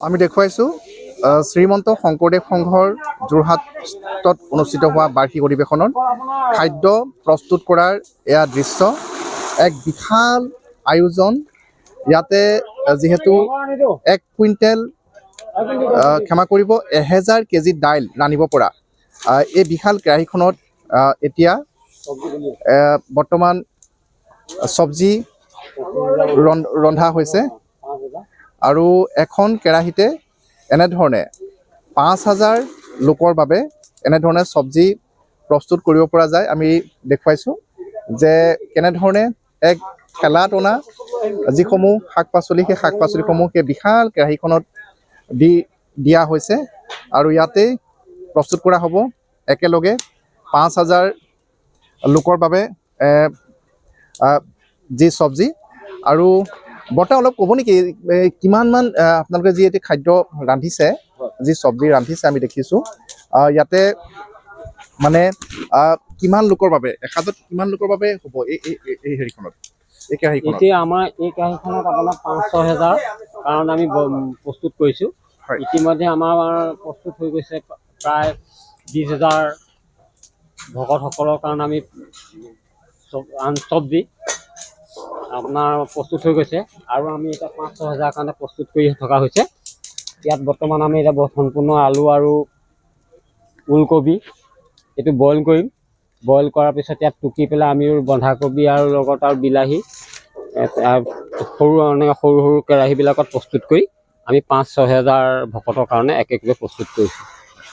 আমি দেখুৱাইছোঁ শ্ৰীমন্ত শংকৰদেৱ সংঘৰ যোৰহাটত অনুষ্ঠিত হোৱা বাৰ্ষিক অধিৱেশনত খাদ্য প্ৰস্তুত কৰাৰ এয়া দৃশ্য এক বিশাল আয়োজন ইয়াতে যিহেতু 1 কুইণ্টেল ক্ষমা কৰিব 1000 কেজি দাইল ৰান্ধিব পৰা এই বিশাল কেৰাহীখনত এতিয়া বৰ্তমান চব্জি ৰন্ধা হৈছে আৰু এখন কেৰাহীতে এনেধৰণে 5000 লোকৰ বাবে এনেধৰণে চব্জি প্ৰস্তুত কৰিব পৰা যায় আমি দেখুৱাইছোঁ যে কেনেধৰণে এক ঠেলাত অনা যিসমূহ শাক-পাচলি সেই শাক-পাচলিসমূহ সেই বিশাল কেৰাহীখনত দিয়া হৈছে আৰু ইয়াতেই প্ৰস্তুত কৰা হ'ব একেলগে 5000 লোকৰ বাবে যি চব্জি আৰু বৰ্তমান অলপ ক'ব নেকি কিমানমান আপোনালোকে যি এটি খাদ্য ৰান্ধিছে যি চব্জি ৰান্ধিছে আমি দেখিছোঁ ইয়াতে মানে কিমান লোকৰ বাবে এসাঁজত কিমান লোকৰ বাবে হ'ব এই হেৰিখনত এই কেৰাহীখনত এতিয়া আমাৰ এই কেৰাহীখনত আপোনাৰ 5-6000 কাৰণ আমি প্ৰস্তুত কৰিছোঁ ইতিমধ্যে আমাৰ প্ৰস্তুত হৈ গৈছে প্ৰায় 20000 ভকতসকলৰ কাৰণে আমি চব্জি আপোনাৰ প্ৰস্তুত হৈ গৈছে আৰু আমি এতিয়া 5-6000 কাৰণে প্ৰস্তুত কৰি থকা হৈছে ইয়াত বৰ্তমান আমি এতিয়া সম্পূৰ্ণ আলু আৰু ওলকবি এইটো বইল কৰিম বইল কৰাৰ পিছত ইয়াত টুকি পেলাই আমি বন্ধাকবি আৰু লগত আৰু বিলাহী সৰু সৰু কেৰাহীবিলাকত প্ৰস্তুত কৰি আমি 5-6000 ভকতৰ কাৰণে এক এককৈ প্ৰস্তুত কৰিছোঁ।